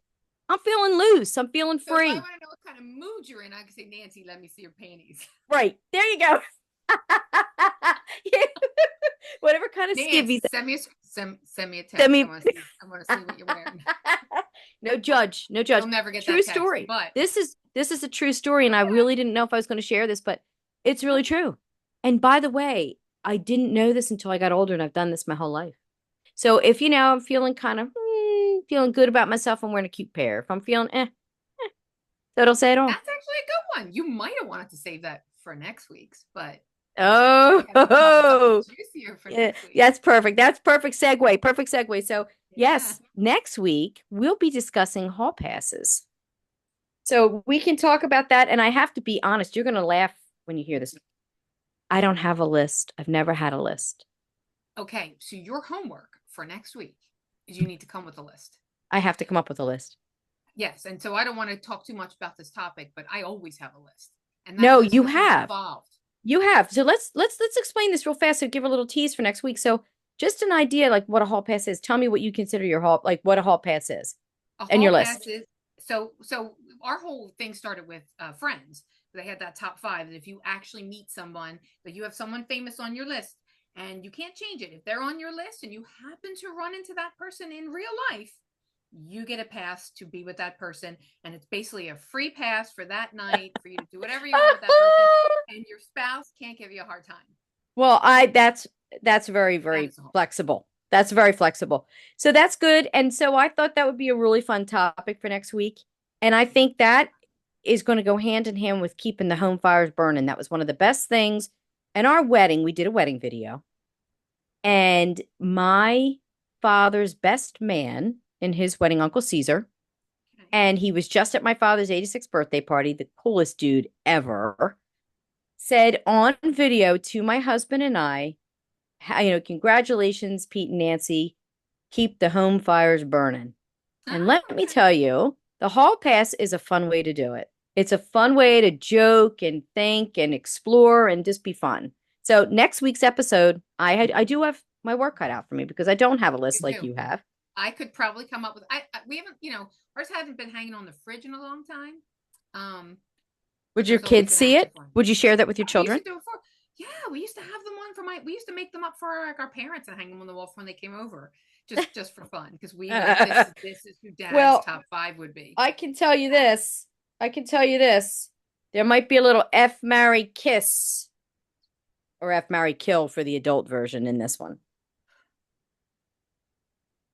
Speaker 1: I'm feeling loose. I'm feeling
Speaker 2: So if I
Speaker 1: free.
Speaker 2: want to know what kind of mood you're in, I can say, Nancy, let me see your panties.
Speaker 1: Right. There you go. Yeah. Whatever kind of skivvies.
Speaker 2: Nancy, send me a
Speaker 1: Send
Speaker 2: text.
Speaker 1: me
Speaker 2: I want to see what you're wearing.
Speaker 1: No judge. No judge.
Speaker 2: You'll never get
Speaker 1: True
Speaker 2: that text,
Speaker 1: story.
Speaker 2: but
Speaker 1: This is a true story, and I
Speaker 2: okay,
Speaker 1: really didn't know if I was going to share this, but it's really
Speaker 2: okay.
Speaker 1: true. And by the way, I didn't know this until I got older, and I've done this my whole life. So if I'm feeling kind of feeling good about myself, I'm wearing a cute pair. If I'm feeling that'll say it all.
Speaker 2: That's actually a good one. You might have wanted to save that for next week's, but we have to come up with something
Speaker 1: Oh,
Speaker 2: juicier for
Speaker 1: yeah,
Speaker 2: next week.
Speaker 1: that's perfect. That's perfect segue. Perfect segue. So
Speaker 2: Yeah.
Speaker 1: yes, next week we'll be discussing hall passes. So we can talk about that. And I have to be honest, you're going to laugh when you hear this. I don't have a list. I've never had a list.
Speaker 2: Okay, so your homework for next week is you need to come with a list.
Speaker 1: I have to come up with a list.
Speaker 2: Yes, and so I don't want to talk too much about this topic, but I always have a list, and that
Speaker 1: No,
Speaker 2: list
Speaker 1: you
Speaker 2: has not
Speaker 1: have.
Speaker 2: evolved.
Speaker 1: You have. So let's explain this real fast. So give a little tease for next week. So just an idea like what a hall pass is. Tell me what you consider your hall, like what a hall pass is
Speaker 2: A
Speaker 1: and
Speaker 2: hall
Speaker 1: your
Speaker 2: pass
Speaker 1: list.
Speaker 2: is so our whole thing started with friends. They had that top five that if you actually meet someone, that you have someone famous on your list, and you can't change it. If they're on your list and you happen to run into that person in real life, you get a pass to be with that person, and it's basically a free pass for that night for you to do whatever you want with that person, and your spouse can't give you a hard time.
Speaker 1: Well, that's very,
Speaker 2: That
Speaker 1: very
Speaker 2: is a whole
Speaker 1: flexible. That's very flexible. So that's good. And so I thought that would be a really fun topic for next week. And I think that is going to go hand in hand with keeping the home fires burning. That was one of the best things. In our wedding, we did a wedding video. And my father's best man in his wedding, Uncle Caesar,
Speaker 2: okay.
Speaker 1: and he was just at my father's 86th birthday party, the coolest dude ever, said on video to my husband and I, congratulations, Pete and Nancy. Keep the home fires burning. And
Speaker 2: Oh,
Speaker 1: let me
Speaker 2: okay.
Speaker 1: tell you, the hall pass is a fun way to do it. It's a fun way to joke and think and explore and just be fun. So next week's episode, I do have my work cut out for me because I don't have a
Speaker 2: You
Speaker 1: list like
Speaker 2: do.
Speaker 1: you have.
Speaker 2: I could probably come up with. We haven't. Ours hasn't been hanging on the fridge in a long time.
Speaker 1: Would
Speaker 2: Because
Speaker 1: your
Speaker 2: there's always
Speaker 1: kids
Speaker 2: an
Speaker 1: see
Speaker 2: active
Speaker 1: it?
Speaker 2: one.
Speaker 1: Would you share that with your
Speaker 2: We used
Speaker 1: children?
Speaker 2: to do it before. Yeah, we used to have them on for my. We used to make them up for like our parents and hang them on the wall when they came over, just for fun. Because we were like, this is who Dad's
Speaker 1: Well,
Speaker 2: top five would be.
Speaker 1: I can tell you this. I can tell you this. There might be a little F marry kiss or F marry kill for the adult version in this one,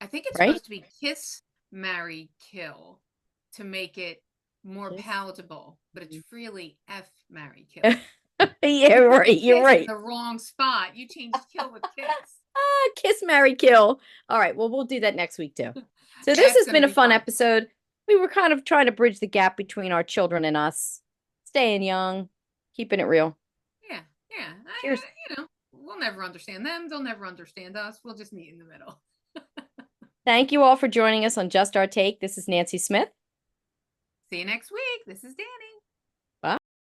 Speaker 2: I think it's
Speaker 1: right?
Speaker 2: supposed to be kiss, marry, kill to make it more
Speaker 1: Kiss.
Speaker 2: palatable, but it's really F, marry, kill.
Speaker 1: Yeah,
Speaker 2: You put the
Speaker 1: right. You're
Speaker 2: kiss in
Speaker 1: right.
Speaker 2: the wrong spot. You changed kill with kiss.
Speaker 1: Kiss, marry, kill. All right. Well, we'll do that next week too. So this
Speaker 2: That's
Speaker 1: has
Speaker 2: going to
Speaker 1: been a
Speaker 2: be
Speaker 1: fun
Speaker 2: fun.
Speaker 1: episode. We were kind of trying to bridge the gap between our children and us, staying young, keeping it real.
Speaker 2: Yeah, yeah.
Speaker 1: Cheers.
Speaker 2: We'll never understand them. They'll never understand us. We'll just meet in the middle.
Speaker 1: Thank you all for joining us on Just Our Take. This is Nancy Smith.
Speaker 2: See you next week. This is Danny.